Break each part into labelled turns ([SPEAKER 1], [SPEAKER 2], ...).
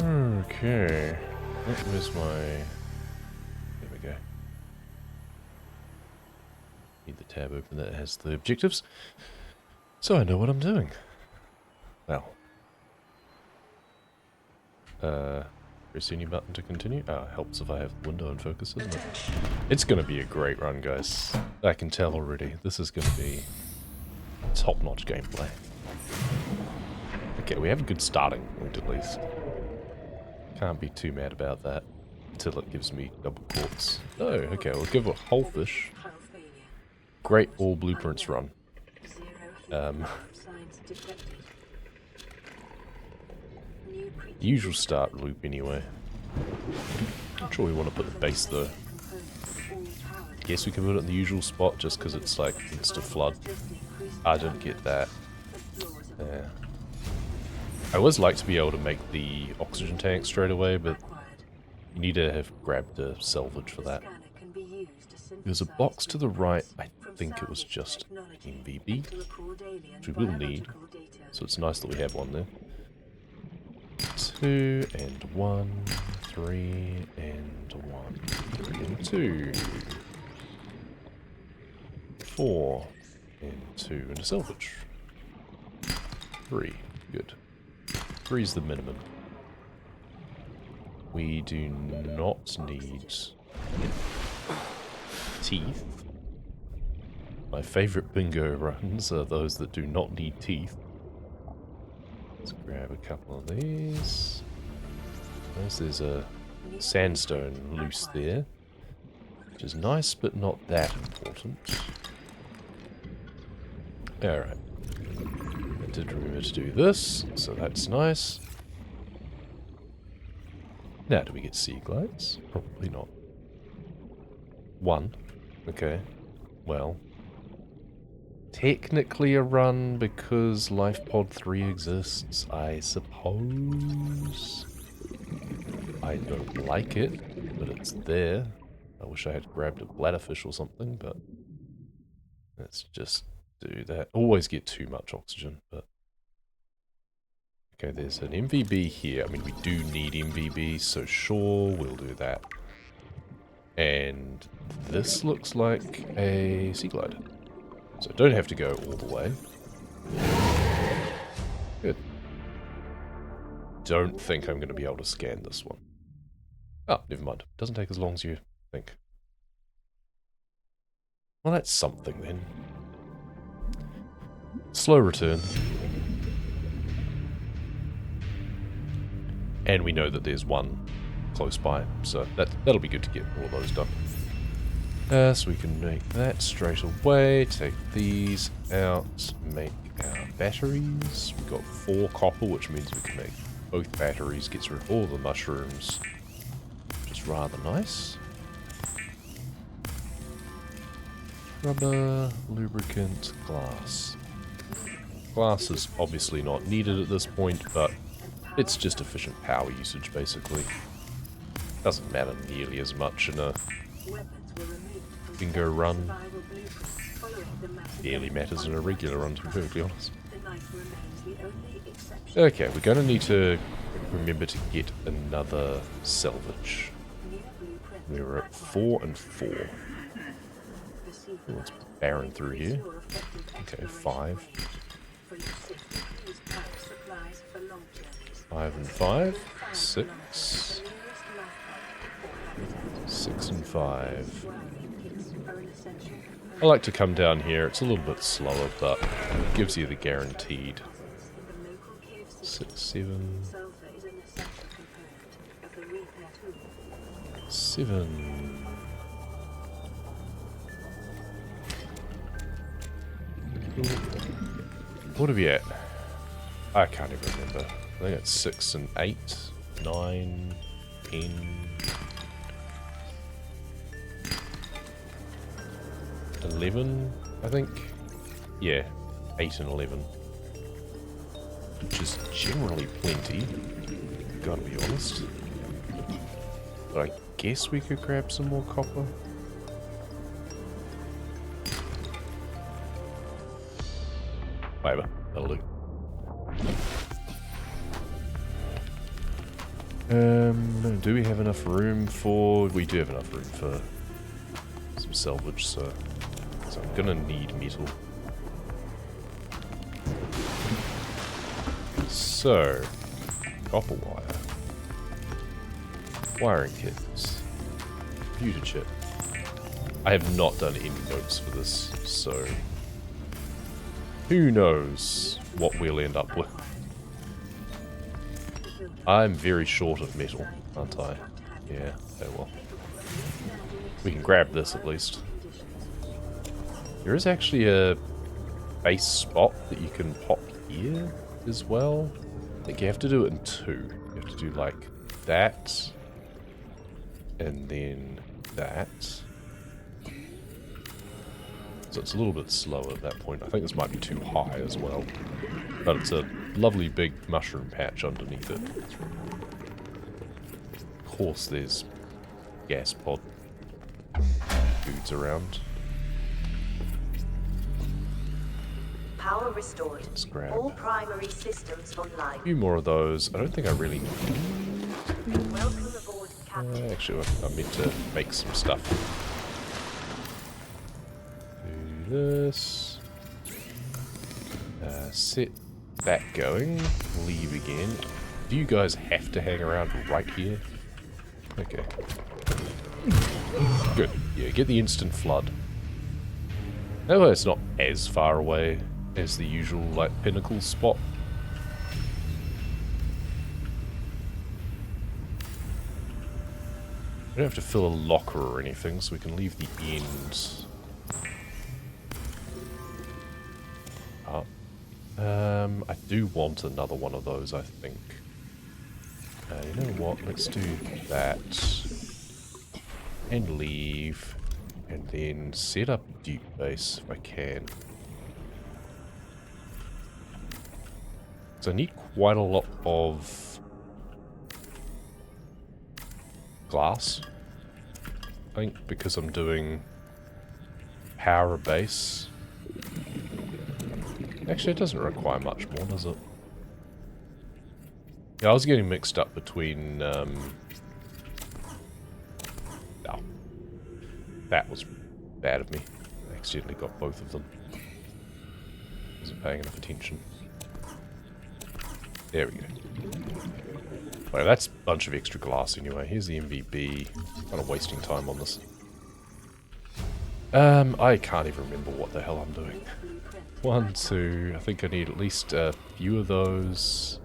[SPEAKER 1] Okay. Where's my... There we go. Need the tab open that has the objectives. So I know what I'm doing. Well. Press any button to continue? Oh, it helps if I have the window in focus, doesn't it? It's gonna be a great run, guys. I can tell already. This is gonna be top-notch gameplay. Okay, we have a good starting point at least. Can't be too mad about that until it gives me double quartz. Oh, okay, we'll give a whole fish. Great all blueprints run. Usual start loop anyway. Not sure we want to put the base though. Guess we can put it in the usual spot just because it's like insta flood. I don't get that. Yeah. I always like to be able to make the oxygen tank straight away, but you need to have grabbed a salvage for that. There's a box to the right, I think it was just MVB, which we will need, so it's nice that we have one there. 2 and 1, 3 and 1, 3 and 2, 4 and 2 and a salvage. 3, good. 3 is the minimum. We do not need teeth. My favourite bingo runs are those that do not need teeth. Let's grab a couple of these. Notice there's a sandstone loose there, which is nice but not that important. Alright. I did remember to do this, so that's nice. Now, do we get sea glides? Probably not. 1. Okay. Well. Technically a run because Life Pod 3 exists, I suppose. I don't like it, but it's there. I wish I had grabbed a bladderfish or something, but let's just do that. Always get too much oxygen, but... Okay, there's an MVB here. I mean, we do need MVB, so sure, we'll do that. And this looks like a sea glide. So don't have to go all the way. Good. Don't think I'm going to be able to scan this one. Oh, never mind. Doesn't take as long as you think. Well, that's something then. Slow return. And we know that there's one close by, so that'll be good to get all those done. So we can make that straight away, take these out, make our batteries. We've got 4 copper, which means we can make both batteries, gets rid of all the mushrooms, which is rather nice. Rubber, lubricant, glass. Glass is obviously not needed at this point, but it's just efficient power usage, basically. Doesn't matter nearly as much in a bingo run. Barely matters in a regular run, to be perfectly honest. Okay, we're going to need to remember to get another salvage. We were at 4 and 4. Let's barren through here. Okay, 5. 5 and 5. 6. 6 and 5. I like to come down here. It's a little bit slower, but it gives you the guaranteed. 6, 7. 7. What are we at? I can't even remember. I think it's 6 and 8, 9, 10, 11, I think. Yeah, 8 and 11. Which is generally plenty, gotta be honest. But I guess we could grab some more copper. Whatever, that'll do. Do we have enough room for... We do have enough room for some salvage, so I'm gonna need metal. So, copper wire. Wiring kits. Computer chip. I have not done any notes for this, so... Who knows what we'll end up with. I'm very short of metal, aren't I? Yeah, oh well. We can grab this at least. There is actually a base spot that you can pop here as well. I think you have to do it in two. You have to do like that. And then that. So it's a little bit slower at that point. I think this might be too high as well. But it's a lovely big mushroom patch underneath it. Of course there's gas pod dudes around.
[SPEAKER 2] Power restored.
[SPEAKER 1] Let's grab
[SPEAKER 2] all primary systems online.
[SPEAKER 1] a few more of those. I don't think I really need.
[SPEAKER 2] Welcome aboard, Captain.
[SPEAKER 1] Actually, I meant to make some stuff. Do this. Set that going. Leave again. Do you guys have to hang around right here? Okay. Good. Yeah, get the instant flood. That way it's not as far away as the usual, like, pinnacle spot. We don't have to fill a locker or anything, so we can leave the end up. I do want another one of those, I think. You know what? Let's do that. And leave. And then set up deep base if I can. So I need quite a lot of glass. I think because I'm doing power base. Actually, it doesn't require much more, does it? Yeah, I was getting mixed up between, oh. That was bad of me. I accidentally got both of them. Wasn't paying enough attention. There we go. Well, that's a bunch of extra glass anyway. Here's the MVB. Kind of wasting time on this. I can't even remember what the hell I'm doing. 1, 2, I think I need at least a few of those.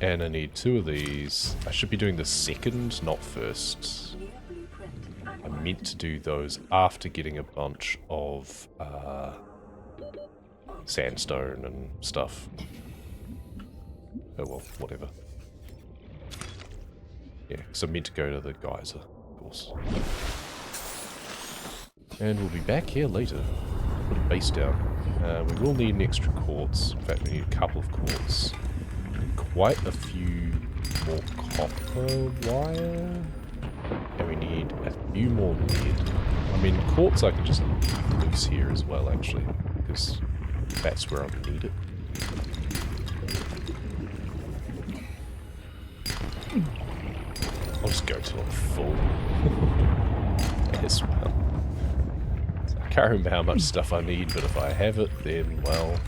[SPEAKER 1] And I need 2 of these. I should be doing the second, not first. I meant to do those after getting a bunch of sandstone and stuff. Oh well, whatever. Yeah, because I meant to go to the geyser, of course. And we'll be back here later. Put a base down. We will need an extra quartz. In fact, we need a couple of quartz. Quite a few more copper wire. And we need a few more lead. I mean, quartz I can just leave loose here as well, actually. Because that's where I'll need it. I'll just go till I'm full. As well. I can't remember how much stuff I need, but if I have it, then, well,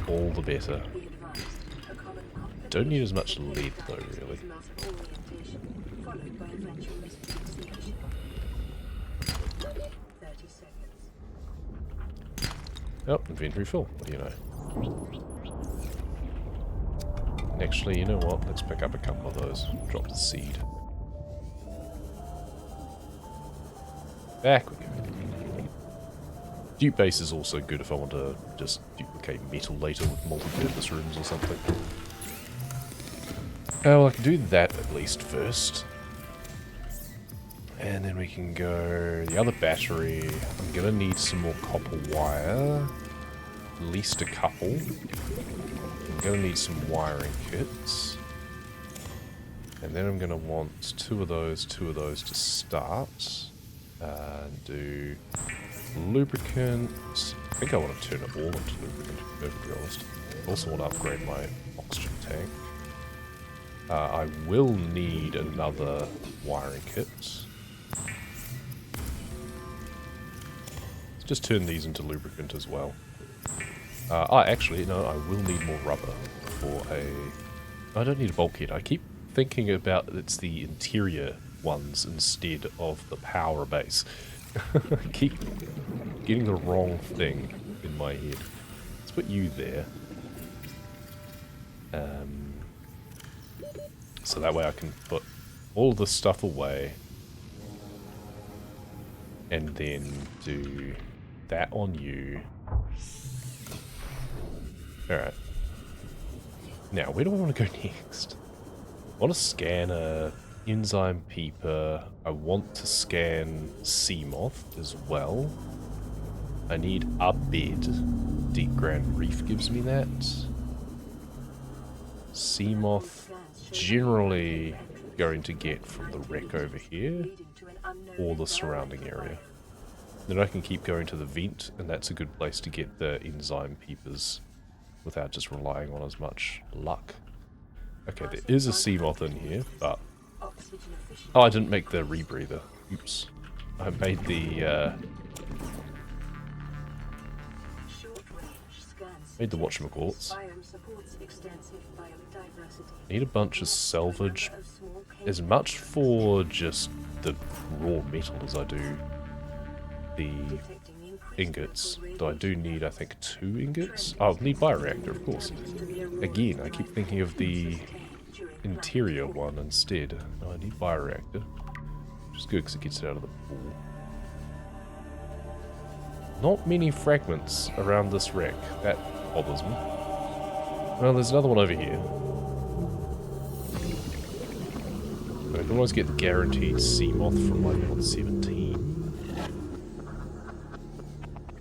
[SPEAKER 1] all the better. Don't need as much lead, though, really. Oh, inventory full. What do you know? And actually, you know what? Let's pick up a couple of those. Drop the seed. Back we go. Dupe base is also good if I want to just duplicate metal later with multi-purpose rooms or something. Oh, well, I can do that at least first. And then we can go... The other battery, I'm going to need some more copper wire. At least a couple. I'm going to need some wiring kits. And then I'm going to want 2 of those to start. Do lubricant. I think I want to turn it all into lubricant, to be perfectly honest. I also want to upgrade my oxygen tank. I will need another wiring kit. Let's just turn these into lubricant as well. Actually, no, I will need more rubber for a... I don't need a bulkhead. I keep thinking about it's the interior ones instead of the power base. I keep getting the wrong thing in my head. Let's put you there. So that way I can put all this stuff away. And then do that on you. Alright. Now, where do I want to go next? I want to scan a enzyme peeper. I want to scan sea moth as well. I need a bed. Deep Grand Reef gives me that. Sea moth, generally going to get from the wreck over here or the surrounding area. Then I can keep going to the vent, and that's a good place to get the enzyme peepers without just relying on as much luck. Okay, there is a sea moth in here, but... Oh, I didn't make the rebreather. Oops. I made the, made the whatchamacallits. Need a bunch of salvage. As much for just the raw metal as I do the ingots. Though I do need, I think, 2 ingots. Oh, I'll need bioreactor, of course. Again, I keep thinking of the interior one instead. No, I need bioreactor. Which is good because it gets it out of the pool. Not many fragments around this wreck. That bothers me. Well, there's another one over here. I can always get the guaranteed sea moth from like level 17.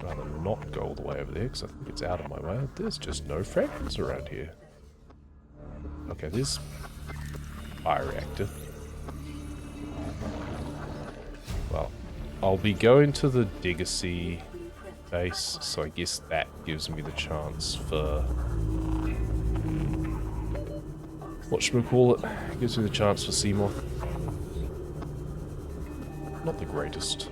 [SPEAKER 1] Rather not go all the way over there because I think it's out of my way. There's just no fragments around here. Okay, there's bioreactor. Well, I'll be going to the Degacy base, so I guess that gives me the chance for... whatchamacallit? Gives me the chance for Seamoth. Not the greatest.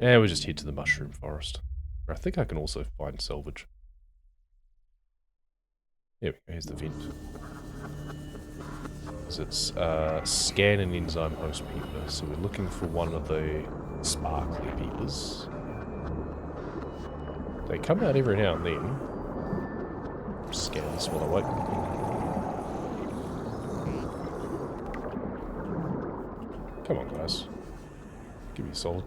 [SPEAKER 1] Yeah, we'll just head to the mushroom forest. I think I can also find salvage. There we go, here's the vent. It's scan an enzyme host peeper, so we're looking for one of the sparkly peepers. They come out every now and then. Scan this while I wait. Come on, guys. Give me a solid.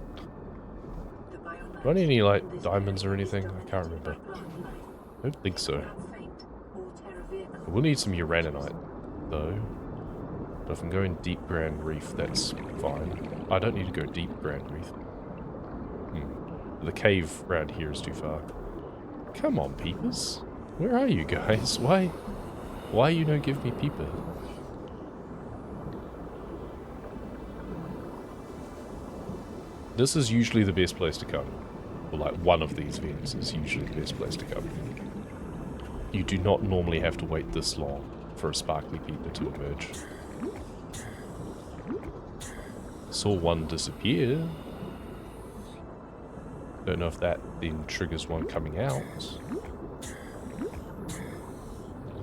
[SPEAKER 1] Do I need any, like, diamonds or anything? I can't remember. I don't think so. I will need some uraninite, though. But if I'm going deep Grand Reef, that's fine. I don't need to go deep Grand Reef. The cave around here is too far. Come on, peepers. Where are you guys? Why you don't give me peeper? This is usually the best place to come. Or like one of these vents is usually the best place to come. You do not normally have to wait this long for a sparkly peeper to emerge. Saw one disappear. Don't know if that then triggers one coming out.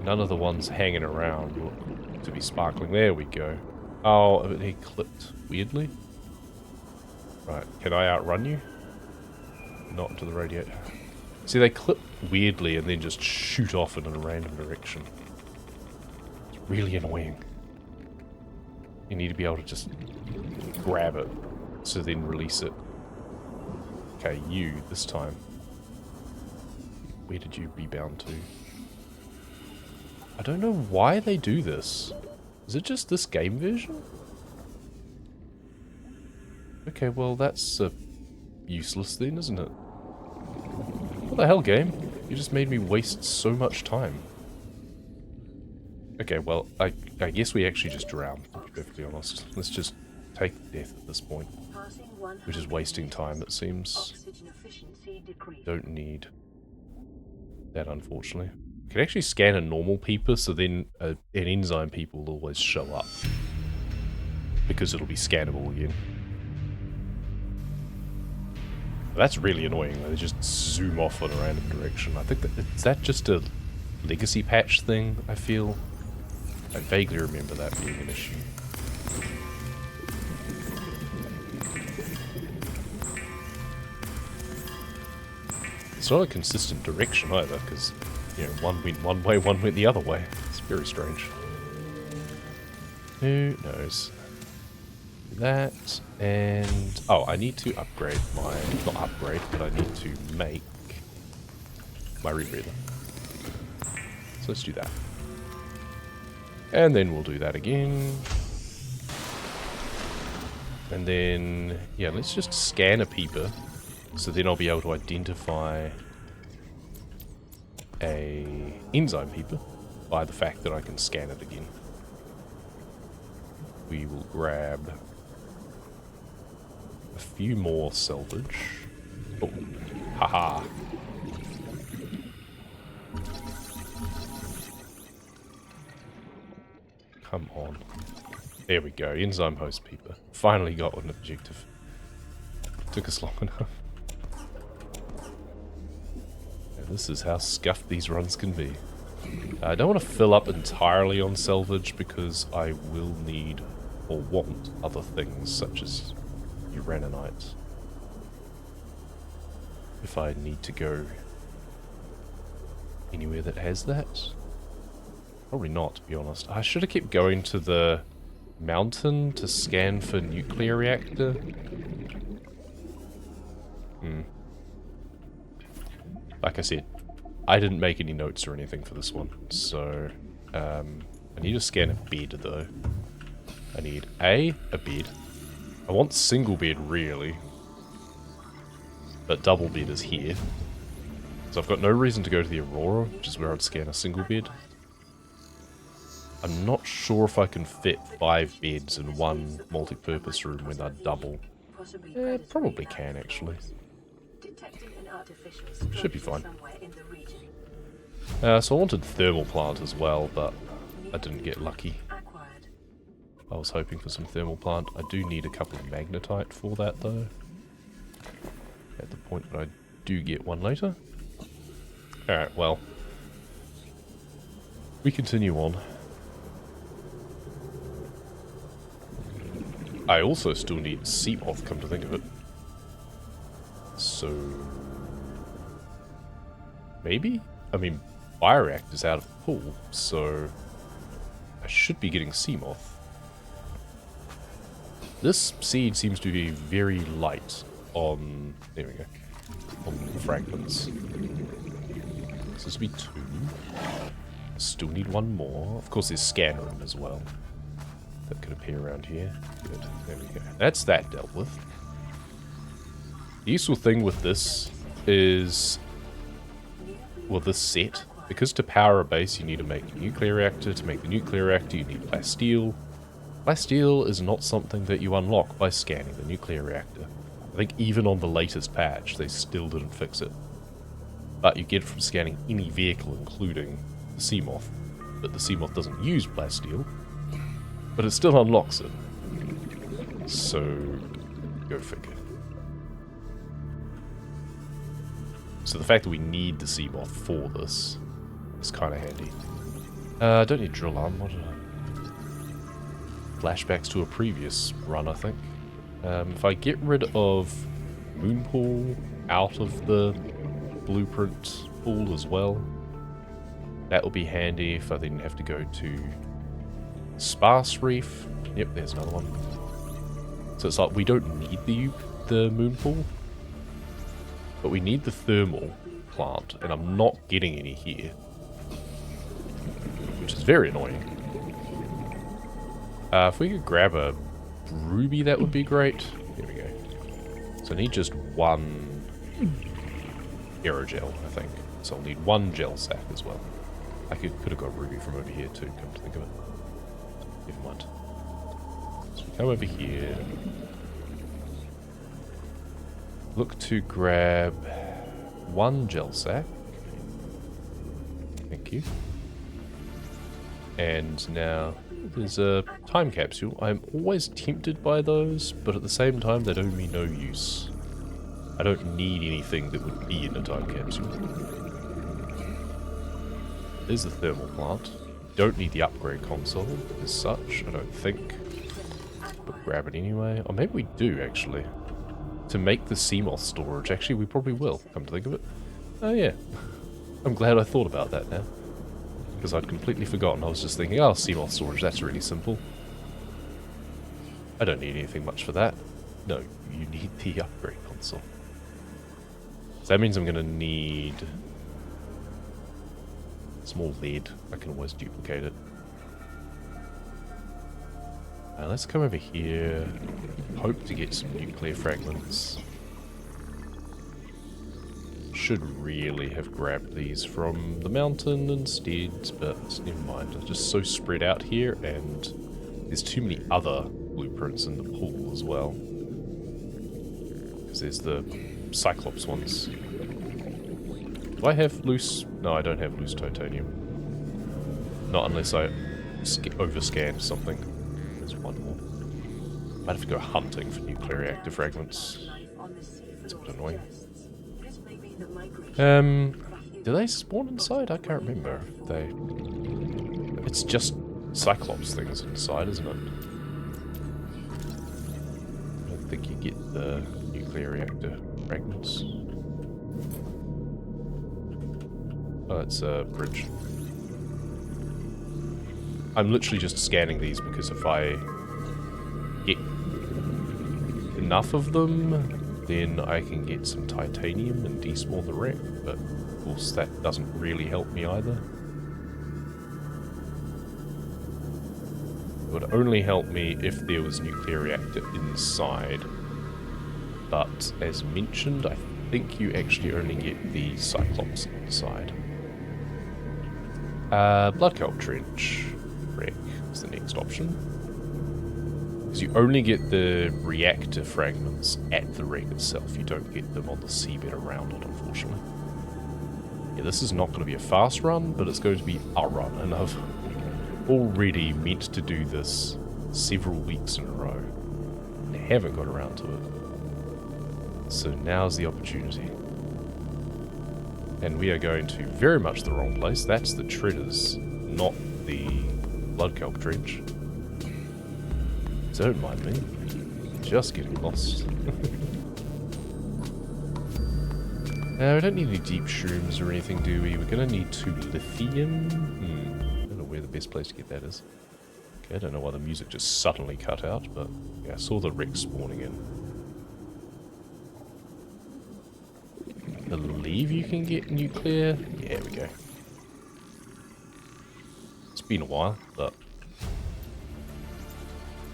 [SPEAKER 1] None of the ones hanging around look to be sparkling. There we go. Oh, he clipped weirdly. Right, can I outrun you? Not to the radiator. See, they clip weirdly and then just shoot off in a random direction. It's really annoying. You need to be able to just grab it, so then release it. Okay, you, this time. Where did you rebound to? I don't know why they do this. Is it just this game version? Okay, well that's useless then, isn't it? What the hell, game? You just made me waste so much time. Okay, well, I guess we actually just drown, to be perfectly honest. Let's just take death at this point. We're just wasting time, it seems. Don't need that, unfortunately. You can actually scan a normal peeper, so then an enzyme peeper will always show up. Because it'll be scannable again. That's really annoying, they just zoom off in a random direction. I think is that just a legacy patch thing, I feel? I vaguely remember that being an issue. It's not a consistent direction either, because, you know, one went one way, one went the other way. It's very strange. Who knows? That, and... oh, I need to upgrade my... not upgrade, but I need to make my rebreather. So let's do that. And then we'll do that again. And then, yeah, let's just scan a peeper. So then I'll be able to identify a enzyme peeper by the fact that I can scan it again. We will grab a few more salvage. Oh, haha. Come on. There we go, enzyme host peeper. Finally got an objective. Took us long enough. And this is how scuffed these runs can be. I don't want to fill up entirely on salvage because I will need or want other things such as uraninite. If I need to go anywhere that has that. Probably not, to be honest. I should have kept going to the mountain to scan for nuclear reactor. Like I said, I didn't make any notes or anything for this one, so I need to scan a bed though. I need a bed. I want single bed really, but double bed is here. So I've got no reason to go to the Aurora, which is where I'd scan a single bed. I'm not sure if I can fit 5 beds in one multi-purpose room when they're double. Probably can actually. Should be fine. So I wanted thermal plant as well, but I didn't get lucky. I was hoping for some thermal plant. I do need a couple of magnetite for that though. At the point that I do get one later. Alright, well. We continue on. I also still need sea moth, come to think of it. So... maybe? I mean, bioreactor's out of pool, so... I should be getting sea moth. This seed seems to be very light on... there we go. On fragments. So this will be 2. Still need 1 more. Of course there's scanner in as well. That could appear around here. Good. There we go. That's that dealt with. The useful thing with this is... well, this set. Because to power a base you need to make a nuclear reactor. To make the nuclear reactor you need plasteel. Plasteel is not something that you unlock by scanning the nuclear reactor. I think even on the latest patch they still didn't fix it. But you get it from scanning any vehicle including the Seamoth. But the Seamoth doesn't use plasteel. But it still unlocks it. So, go figure. So the fact that we need the Seamoth for this is kind of handy. I don't need drill arm, what did I... flashbacks to a previous run, I think. If I get rid of Moonpool out of the blueprint pool as well, that will be handy if I then have to go to Sparse Reef. Yep, there's another one. So it's like we don't need the Moonpool, but we need the thermal plant, and I'm not getting any here, which is very annoying. If we could grab a ruby, that would be great. There we go. So I need just 1 aerogel, I think. So I'll need 1 gel sack as well. I could have got ruby from over here too, come to think of it. Never mind. So we come over here. Look to grab 1 gel sack. Thank you. And now there's a time capsule. I'm always tempted by those, but at the same time they do me no use. I don't need anything that would be in a time capsule. There's the thermal plant. Don't need the upgrade console as such, I don't think. But grab it anyway. Or maybe we do, actually. To make the CMOS storage. Actually, we probably will, come to think of it. Oh yeah. I'm glad I thought about that now. Because I'd completely forgotten. I was just thinking, oh, CMOS storage, that's really simple. I don't need anything much for that. No, you need the upgrade console. So that means I'm going to need small lead. I can always duplicate it. Now let's come over here. Hope to get some nuclear fragments. Should really have grabbed these from the mountain instead, but never mind. They're just so spread out here, and there's too many other blueprints in the pool as well. Because there's the Cyclops ones. Do I have loose? No, I don't have loose titanium. Not unless I overscan something. There's one more. Might have to go hunting for nuclear reactor fragments. It's a bit annoying. Do they spawn inside? I can't remember. It's just Cyclops things inside, isn't it? I don't think you get the nuclear reactor fragments. Oh, it's a bridge. I'm literally just scanning these because if I get enough of them, then I can get some titanium and despawn the wreck, but of course that doesn't really help me either. It would only help me if there was nuclear reactor inside, but as mentioned, I think you actually only get the Cyclops inside. Blood Kelp Trench wreck is the next option. Because you only get the reactor fragments at the wreck itself. You don't get them on the seabed around it, unfortunately. Yeah, this is not going to be a fast run, but it's going to be a run. And I've already meant to do this several weeks in a row. And I haven't got around to it. So now's the opportunity. And we are going to very much the wrong place. That's the Treaders, not the Blood Kelp Trench. So don't mind me. Just getting lost. We don't need any deep shrooms or anything, do we? We're going to need 2 lithium. I don't know where the best place to get that is. Okay, I don't know why the music just suddenly cut out, but yeah, I saw the wreck spawning in. I believe you can get nuclear. Yeah, there we go. It's been a while, but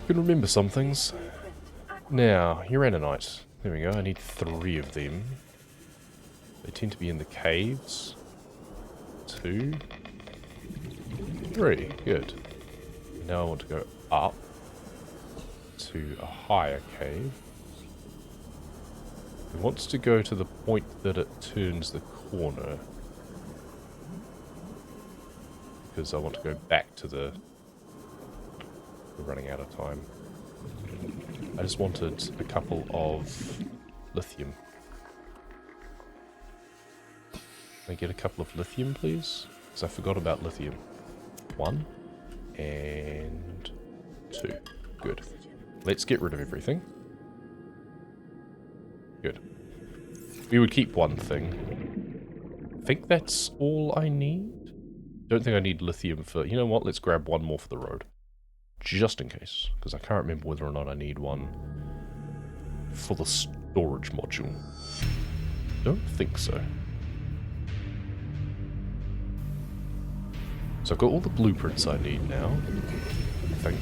[SPEAKER 1] I can remember some things. Now, uraninite. There we go. I need 3 of them. They tend to be in the caves. 2. 3. Good. Now I want to go up to a higher cave. It wants to go to the point that it turns the corner. Because I want to go back to the... We're running out of time. I just wanted a couple of lithium. Can I get a couple of lithium, please? Because I forgot about lithium. 1 and 2. Good. Let's get rid of everything. Good. We would keep 1 thing. I think that's all I need. Don't think I need lithium for... You know what? Let's grab 1 more for the road. Just in case. Because I can't remember whether or not I need 1 for the storage module. Don't think so. So I've got all the blueprints I need now. I think.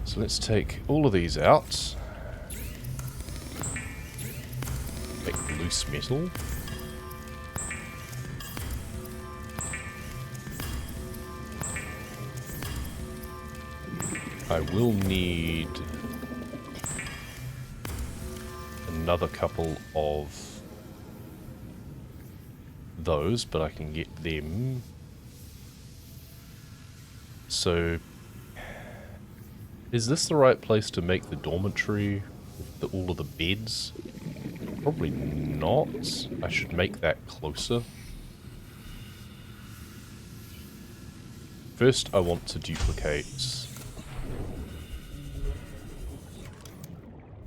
[SPEAKER 1] So let's take all of these out. Make loose metal. I will need another couple of those, but I can get them. So, is this the right place to make the dormitory with all of the beds? Probably not. I should make that closer. First, I want to duplicate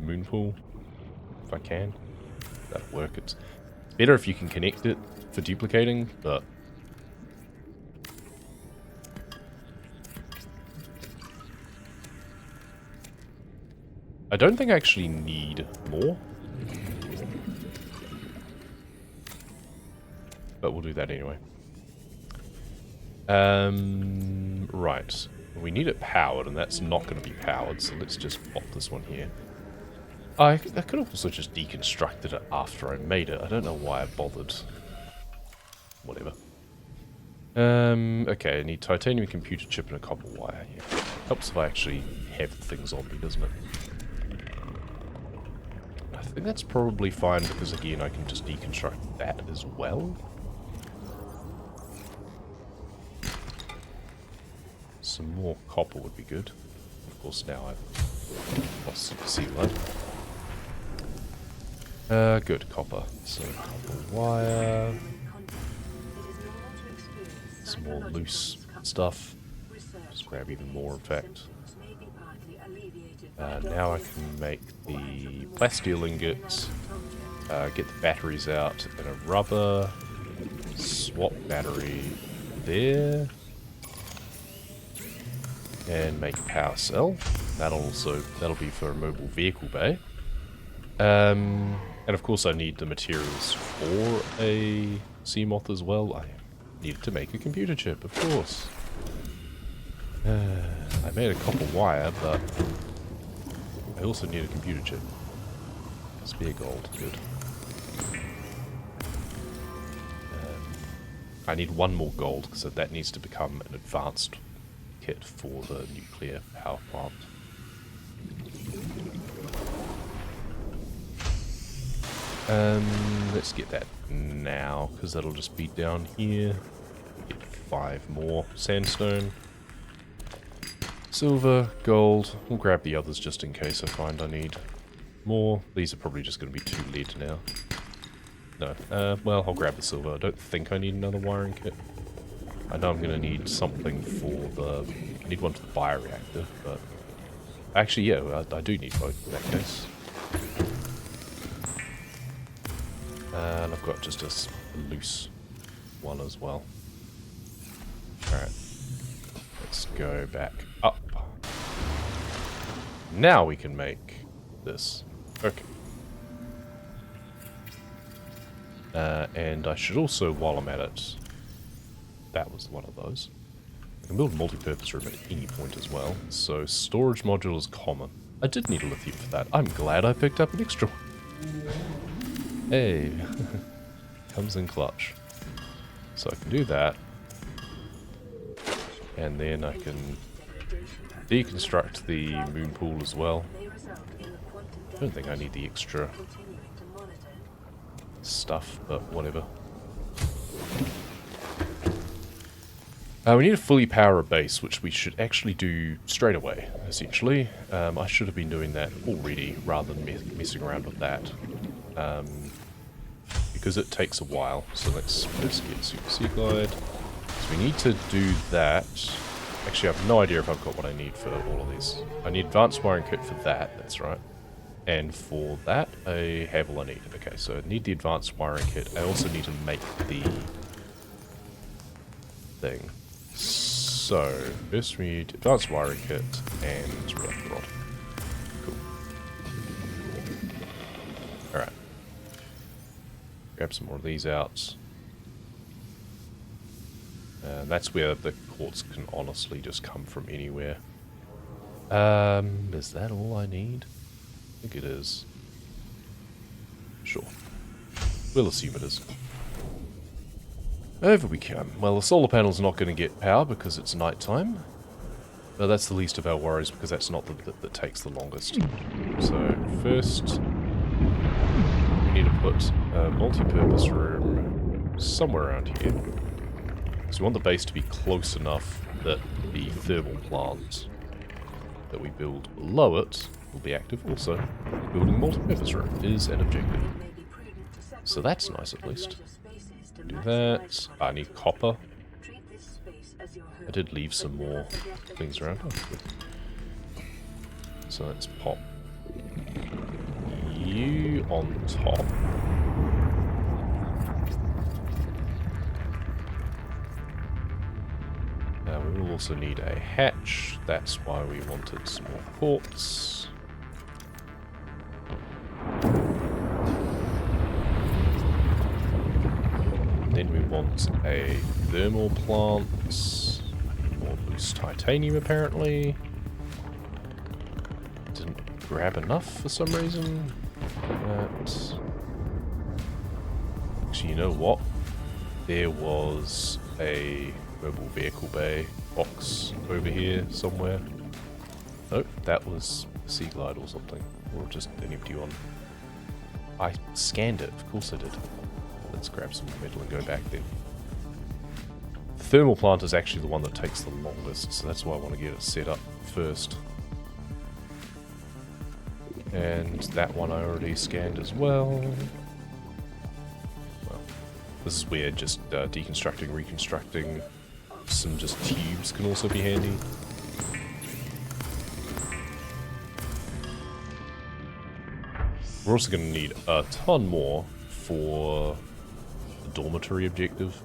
[SPEAKER 1] Moonpool, if I can. That'll work. It's better if you can connect it for duplicating, but I don't think I actually need more. But we'll do that anyway. Right. We need it powered, and that's not going to be powered, so let's just pop this one here. I could have also just deconstructed it after I made it. I don't know why I bothered. Whatever. Okay, I need titanium computer chip and a copper wire here. Helps if I actually have things on me, doesn't it? I think that's probably fine, because again, I can just deconstruct that as well. Some more copper would be good. Of course, now I've lost super seal light. Good, copper. So, copper wire. Some more loose stuff. Just grab even more, in fact. Now I can make the plasteel ingots, get the batteries out, and a rubber, swap battery there, and make a power cell. That'll be for a mobile vehicle bay. And of course I need the materials for a Seamoth as well. I needed to make a computer chip, of course. I made a copper wire, but I also need a computer chip. Spare gold, good. I need one more gold, so that needs to become an advanced kit for the nuclear power plant. Let's get that now, because that'll just be down here. Get 5 more sandstone. Silver, gold. We'll grab the others just in case I find I need more. These are probably just going to be 2 lead now. No, well, I'll grab the silver. I don't think I need another wiring kit. I know I'm going to need something for the... I need one for the bioreactor, but... Actually, yeah, I do need both in that case. And I've got just a loose one as well. Alright. Let's go back up. Now we can make this. Okay. And I should also, while I'm at it, that was one of those. I can build a multi-purpose room at any point as well. So storage module is common. I did need a lithium for that. I'm glad I picked up an extra one. Hey, comes in clutch. So I can do that. And then I can deconstruct the moon pool as well. I don't think I need the extra stuff, but whatever. We need to fully power a base, which we should actually do straight away, essentially. I should have been doing that already, rather than messing around with that. Because it takes a while. So let's first get Super Sea Glide. So we need to do that. Actually, I have no idea if I've got what I need for all of these. I need advanced wiring kit for that, that's right. And for that, I have all I need. Okay, so I need the advanced wiring kit. I also need to make the thing. So, first we need advanced wiring kit and reactor rod. Cool. Alright. Grab some more of these out. And that's where the quartz can honestly just come from anywhere. Is that all I need? I think it is. Sure. We'll assume it is. Over we come. Well, the solar panel's not going to get power because it's nighttime. But that's the least of our worries because that's not the bit that takes the longest. So, first, we need to put a multi-purpose room somewhere around here. So we want the base to be close enough that the thermal plant that we build below it will be active also. Building a multi-purpose room is an objective. So that's nice at least. Do that. I need copper. I did leave some more things around. Oh, good. So let's pop you on top. Now we will also need a hatch. That's why we wanted some more quartz. Then we want a thermal plant. I need more loose titanium apparently. Didn't grab enough for some reason. That. Actually, you know what? There was a mobile vehicle bay box over here somewhere. Nope, that was a sea glide or something. Or just an empty one. I scanned it, of course I did. Let's grab some metal and go back then. The thermal plant is actually the one that takes the longest, so that's why I want to get it set up first. And that one I already scanned as well. Well, this is where just deconstructing, reconstructing some just tubes can also be handy. We're also going to need a ton more for the dormitory objective.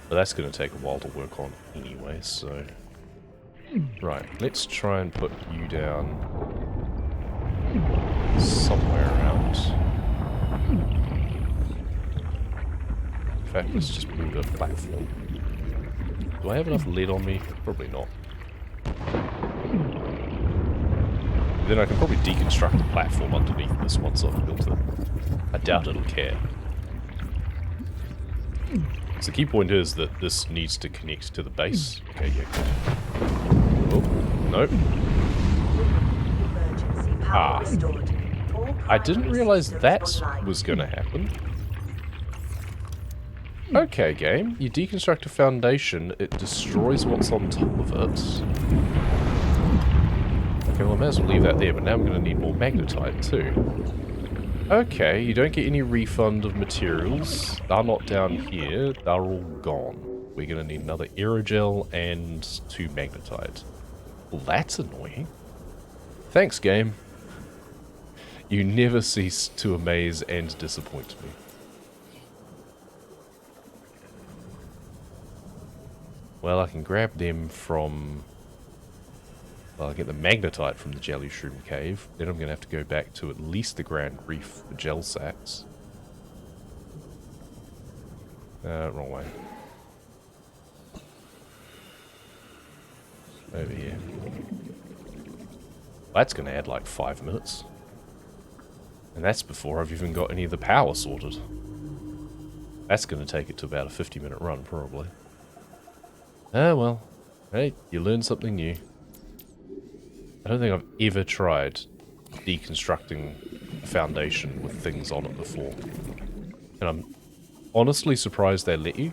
[SPEAKER 1] But that's going to take a while to work on anyway, so... Right, let's try and put you down somewhere around. In fact, let's just build a platform. Do I have enough lead on me? Probably not. Then I can probably deconstruct the platform underneath this once I've built it. I doubt it'll care. So the key point is that this needs to connect to the base. Okay, yeah, good. Oh, nope. Ah. I didn't realize that was going to happen. Okay, game. You deconstruct a foundation, it destroys what's on top of it. Okay, well I may as well leave that there, but now I'm going to need more magnetite too. Okay, you don't get any refund of materials. They're not down here, they're all gone. We're going to need another aerogel and 2 magnetite. Well, that's annoying. Thanks, game. You never cease to amaze and disappoint me. Well, I can grab them from... Well, I'll get the magnetite from the jelly shroom cave. Then I'm going to have to go back to at least the Grand Reef for gel sacks. Wrong way. Over here. That's going to add like 5 minutes. And that's before I've even got any of the power sorted. That's going to take it to about a 50-minute run, probably. Ah, well. Hey, you learn something new. I don't think I've ever tried deconstructing a foundation with things on it before. And I'm honestly surprised they let you,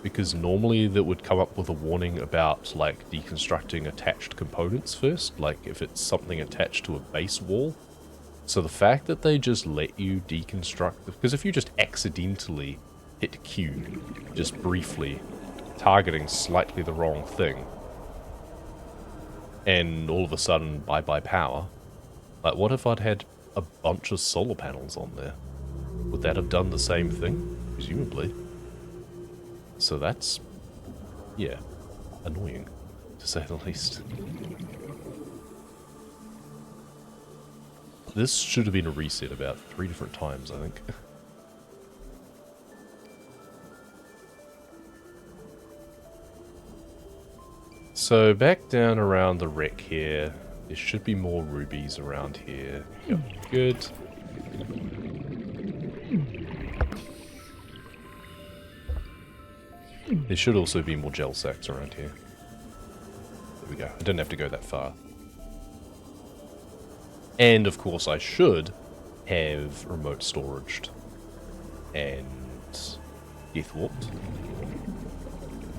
[SPEAKER 1] because normally that would come up with a warning about, like, deconstructing attached components first, like if it's something attached to a base wall. So the fact that they just let you deconstruct... Because if you just accidentally hit Q, just briefly, targeting slightly the wrong thing, and all of a sudden, bye-bye power. Like, what if I'd had a bunch of solar panels on there? Would that have done the same thing? Presumably. So that's, yeah, annoying, to say the least. This should have been a reset about 3 different times, I think. So back down around the wreck here, there should be more rubies around here. Yep, good. There should also be more gel sacks around here. There we go. I didn't have to go that far. And of course I should have remote storaged and death warped.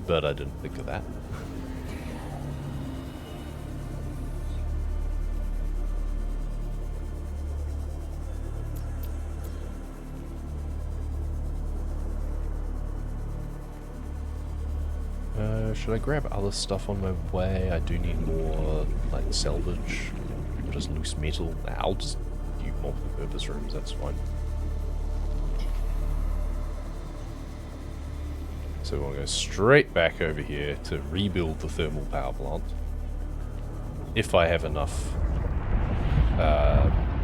[SPEAKER 1] But I didn't think of that. Should I grab other stuff on my way? I do need more, like, salvage. Or just loose metal. Nah, I'll just use multi-purpose rooms, that's fine. So we'll go straight back over here to rebuild the thermal power plant. If I have enough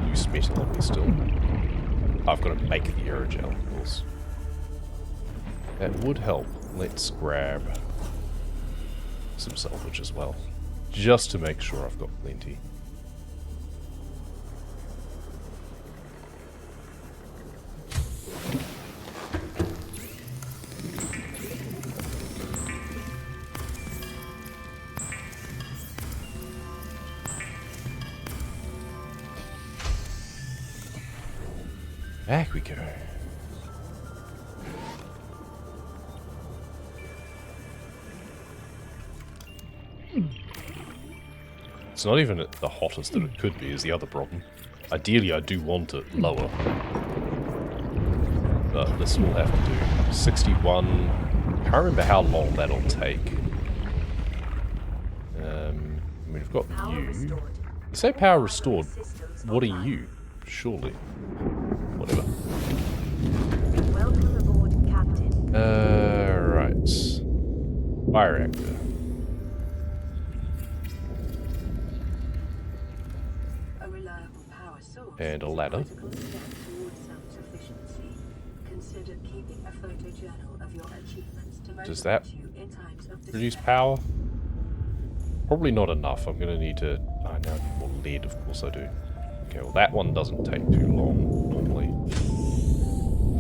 [SPEAKER 1] loose metal on me still. I've got to make the aerogel, of course. That would help. Let's grab some salvage as well, just to make sure I've got plenty. Back we go. It's not even at the hottest that it could be, is the other problem. Ideally, I do want it lower. But this will have to do. 61. Can't remember how long that'll take. We've got you. You say power restored. What are you? Surely. Whatever.
[SPEAKER 2] Welcome aboard, Captain.
[SPEAKER 1] Right. Bioreactor. And a ladder. Does that produce power? Probably not enough. I'm going to need to... Oh, now I need more lead, of course I do. Okay, well that one doesn't take too long, normally.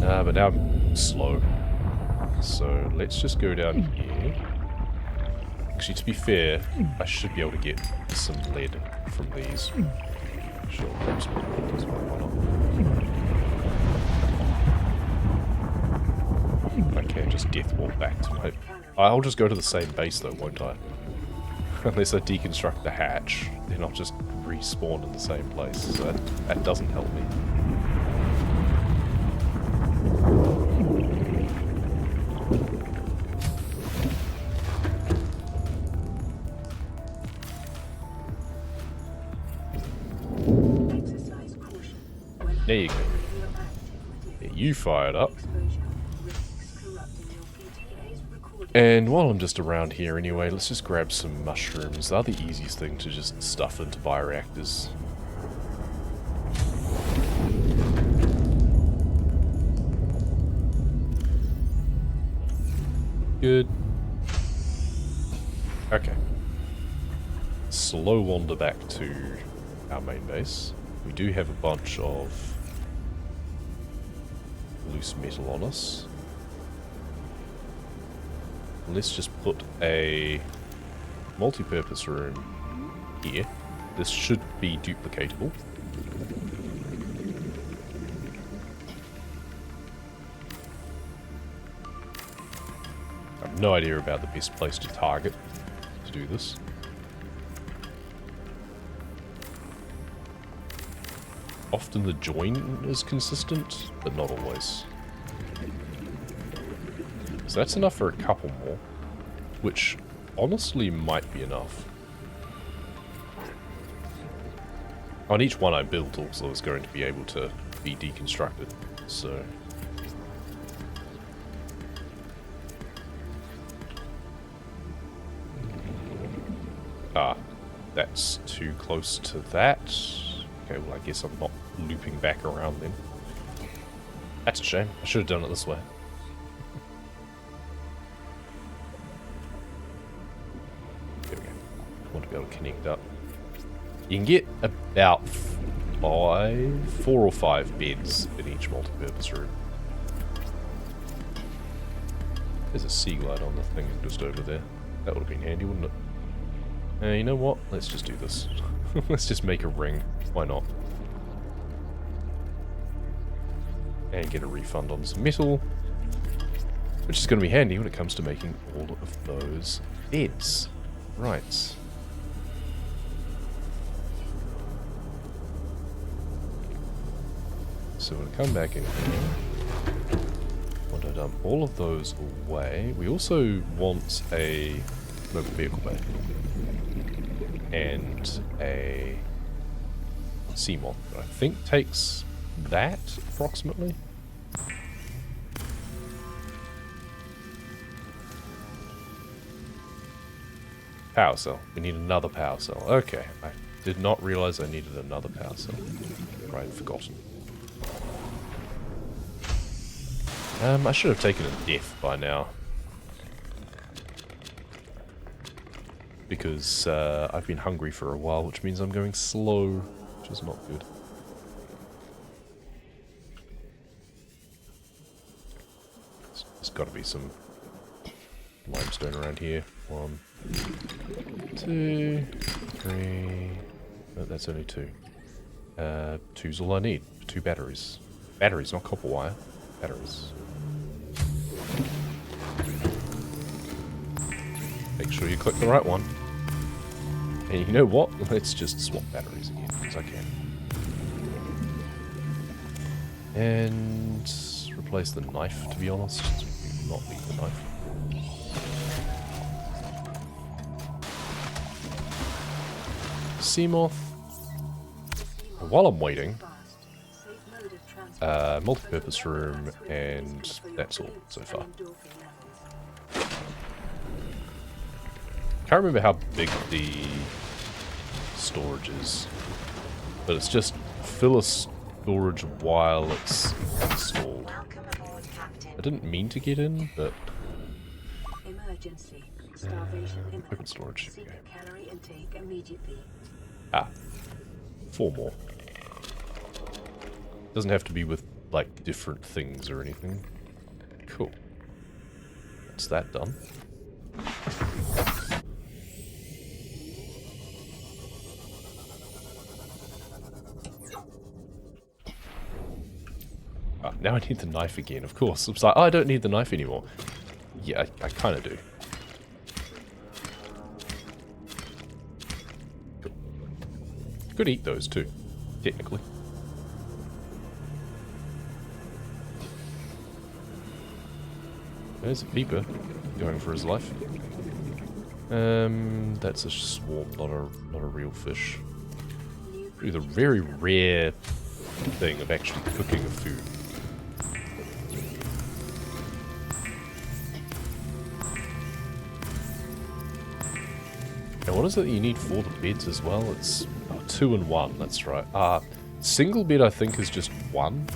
[SPEAKER 1] But now I'm slow. So let's just go down here. Actually, to be fair, I should be able to get some lead from these. Sure, grab some lead as well, why not? I can just death walk back to my... I'll just go to the same base though, won't I? Unless I deconstruct the hatch, then I'll just respawn in the same place, so that doesn't help me. There you go. Yeah, you fired up. And while I'm just around here anyway, let's just grab some mushrooms. They're the easiest thing to just stuff into bioreactors. Good. Okay. Slow wander back to our main base. We do have a bunch of loose metal on us. Let's just put a multi-purpose room here. This should be duplicatable. I have no idea about the best place to target to do this. Often the join is consistent, but not always. So that's enough for a couple more, which honestly might be enough. On each one I built also is going to be able to be deconstructed, so... Ah, that's too close to that. Okay, well I guess I'm not looping back around then. That's a shame. I should have done it this way. There we go. I want to be able to connect up. You can get about 4 or 5 beds in each multi-purpose room. There's a sea glide on the thing just over there. That would have been handy, wouldn't it? You know what? Let's just do this. Let's just make a ring. Why not? And get a refund on some metal. Which is going to be handy when it comes to making all of those beds. Right. So we'll come back in here. Want to dump all of those away. We also want a mobile vehicle bay. And a Seamoth that I think takes that, approximately. Power cell. We need another power cell. Okay. I did not realize I needed another power cell. Right, forgotten. I should have taken a death by now. Because I've been hungry for a while, which means I'm going slow, which is not good. There's got to be some limestone around here. 1, 2, 3... No, that's only 2. 2's all I need. 2 batteries. Batteries, not copper wire. Batteries. Make sure you click the right one. And you know what? Let's just swap batteries again, because I can. And replace the knife, to be honest. We do not need the knife. Seamoth. While I'm waiting, multi-purpose room, and that's all so far. Can't remember how big the storage is, but it's just fill a storage while it's installed. I didn't mean to get in, but
[SPEAKER 2] Emergency. Starvation
[SPEAKER 1] open storage.
[SPEAKER 2] Seek
[SPEAKER 1] Okay.
[SPEAKER 2] calorie intake immediately.
[SPEAKER 1] 4 more. Doesn't have to be with like different things or anything. Cool. That's that done. Now I need the knife again, of course. I'm like, oh, I don't need the knife anymore. Yeah, I kind of do. Cool. Could eat those too, technically. There's a peeper going for his life. That's a swarm, not a real fish. It's a very rare thing of actually cooking a food. Now, what is it that you need for the beds as well? It's 2 and 1, that's right. Single bed I think is just 1.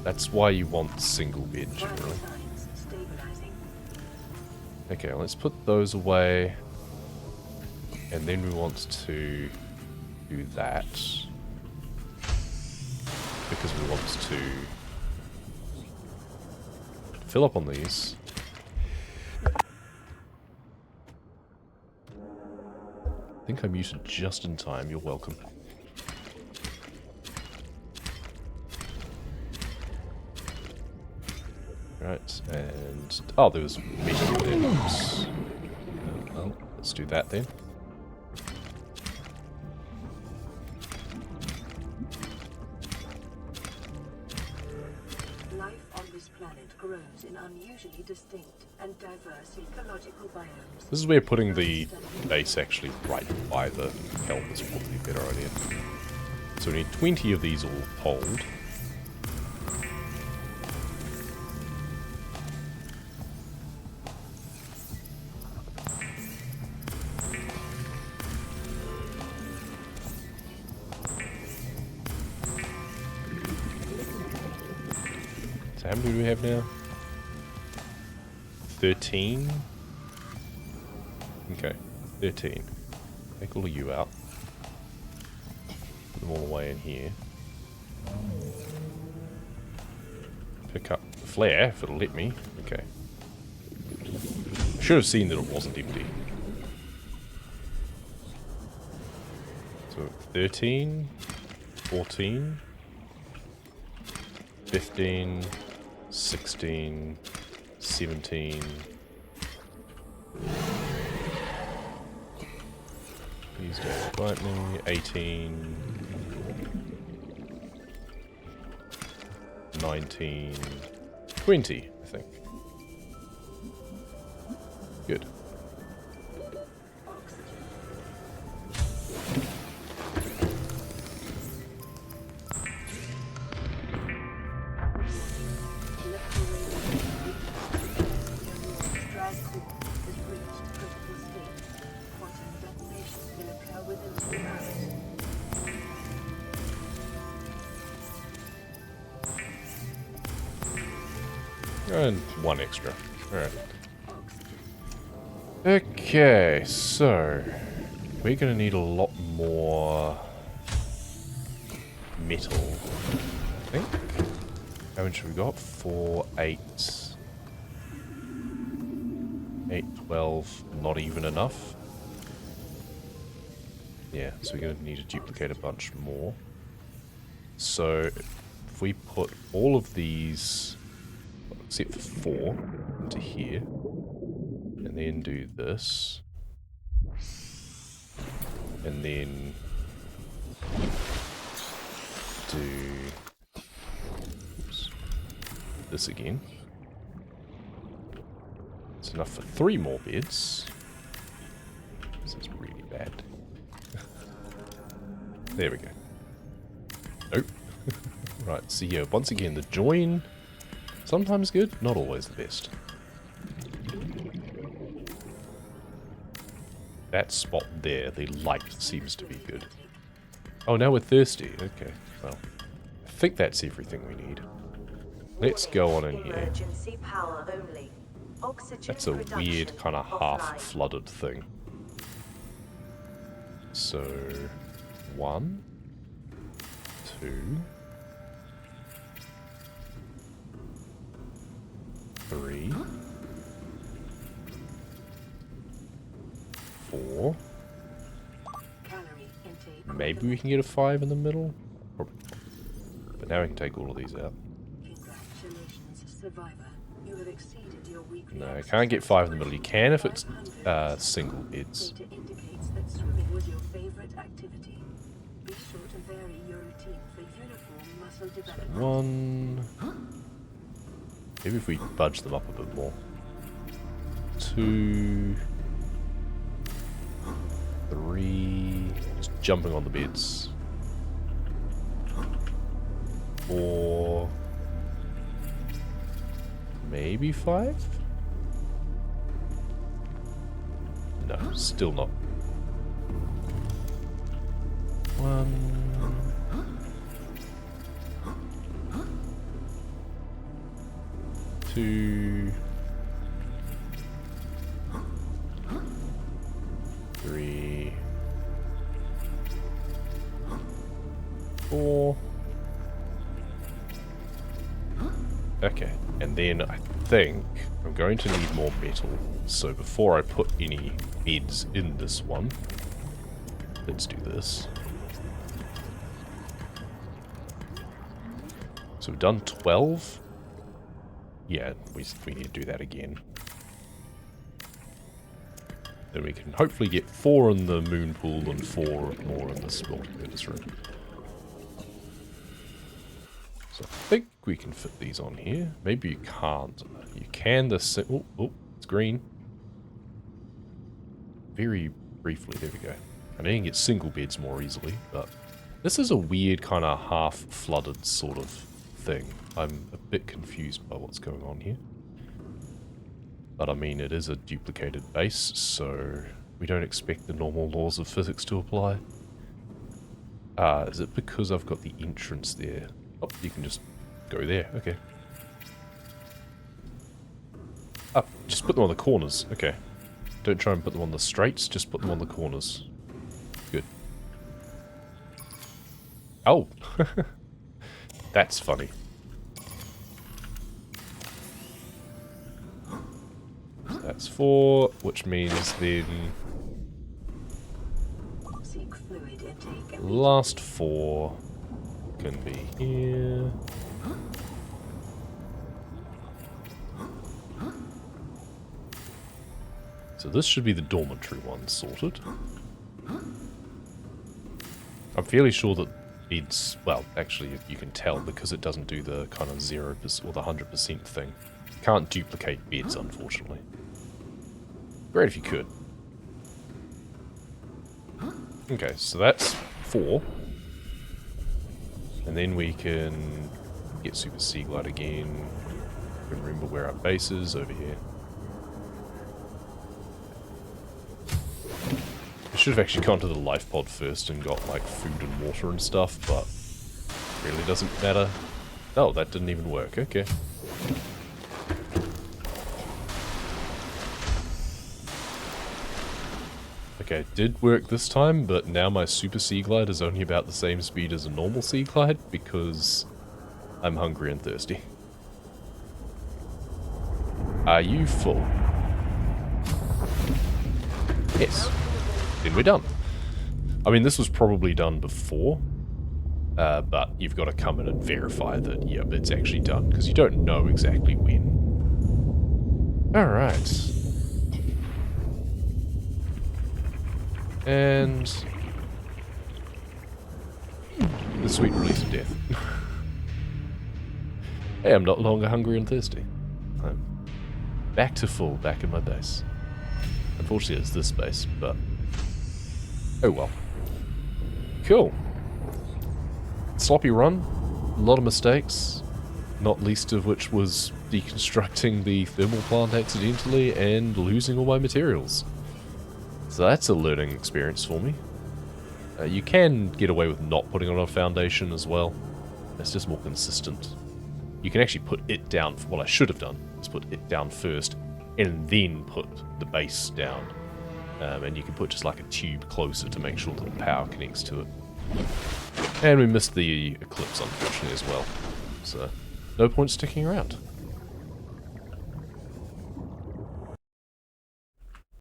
[SPEAKER 1] That's why you want single bed generally. Okay, let's put those away. And then we want to do that. Because we want to fill up on these. I think I muted just in time, you're welcome. Right, and... oh, there was metal there. Oops. Well, let's do that then.
[SPEAKER 2] Life on this planet grows in unusually distinct and diverse ecological biomes.
[SPEAKER 1] This is where putting the base actually right by the helm is probably a better idea. So we need 20 of these all told. So how many do we have now? 13? Okay, 13. Take all of you out. Put them all away in here. Pick up the flare, if it'll let me. Okay. I should have seen that it wasn't empty. So 13, 14. 15, 16, 17. Please don't bite me. 18, 19, 20, I think. Good. And one extra. Alright. Okay, so we're gonna need a lot more metal, I think. How much have we got? 4, 8, 8, 12, not even enough. Yeah, so we're gonna need to duplicate a bunch more. So if we put all of these, except for 4, into here, and then do this, and then do this again. It's enough for 3 more beds. This is really bad. There we go. Nope. Right, so yeah, once again, the join, sometimes good, not always the best. That spot there, the light seems to be good. Oh, now we're thirsty. Okay, well, I think that's everything we need. Let's go on in here. That's a weird kind of half-flooded thing. So, 1, 2, 3, 4. Maybe we can get a 5 in the middle. But now we can take all of these out. No, I can't get 5 in the middle. You can if it's single beds. 1. Maybe if we budge them up a bit more. 2, 3. Just jumping on the beds. 4. Maybe 5? No, still not. 1. 2. 3. 4. Okay, and then I think I'm going to need more metal. So before I put any beds in this one, let's do this. So we've done 12. Yeah, we need to do that again. Then we can hopefully get 4 in the moon pool and 4 more in this multi-purpose room. So I think we can fit these on here. Maybe you can't. You can oh, it's green. Very briefly, there we go. I know you can get single beds more easily, but this is a weird kind of half-flooded sort of thing. I'm a bit confused by what's going on here. But I mean, it is a duplicated base, so we don't expect the normal laws of physics to apply. Is it because I've got the entrance there? Oh, you can just go there, okay. Ah, just put them on the corners, okay. Don't try and put them on the straights, just put them on the corners. Good. Oh! That's funny. So that's 4, which means then... last 4 can be here. So this should be the dormitory one sorted. I'm fairly sure that it's, well, actually you can tell because it doesn't do the kind of 0% or the 100% thing. Can't duplicate beds, unfortunately. Great if you could. Okay, so that's 4. And then we can get Super Sea Glide again. Remember where our base is, over here. I should have actually gone to the life pod first and got like food and water and stuff, but really doesn't matter. Oh, that didn't even work, okay. Okay, it did work this time, but now my Super Sea Glide is only about the same speed as a normal Sea Glide because I'm hungry and thirsty. Are you full? Yes. Then we're done. I mean, this was probably done before, but you've got to come in and verify that, yep, it's actually done, because you don't know exactly when. Alright. And the sweet release of death. Hey, I'm no longer hungry and thirsty. I'm back to full, back in my base. Unfortunately, it's this base, but oh well. Cool. Sloppy run. A lot of mistakes. Not least of which was deconstructing the thermal plant accidentally and losing all my materials. So that's a learning experience for me. You can get away with not putting on a foundation as well. It's just more consistent. You can actually put it down. What I should have done is put it down first and then put the base down. And you can put just like a tube closer to make sure that the power connects to it. And we missed the eclipse, unfortunately, as well. So, no point sticking around.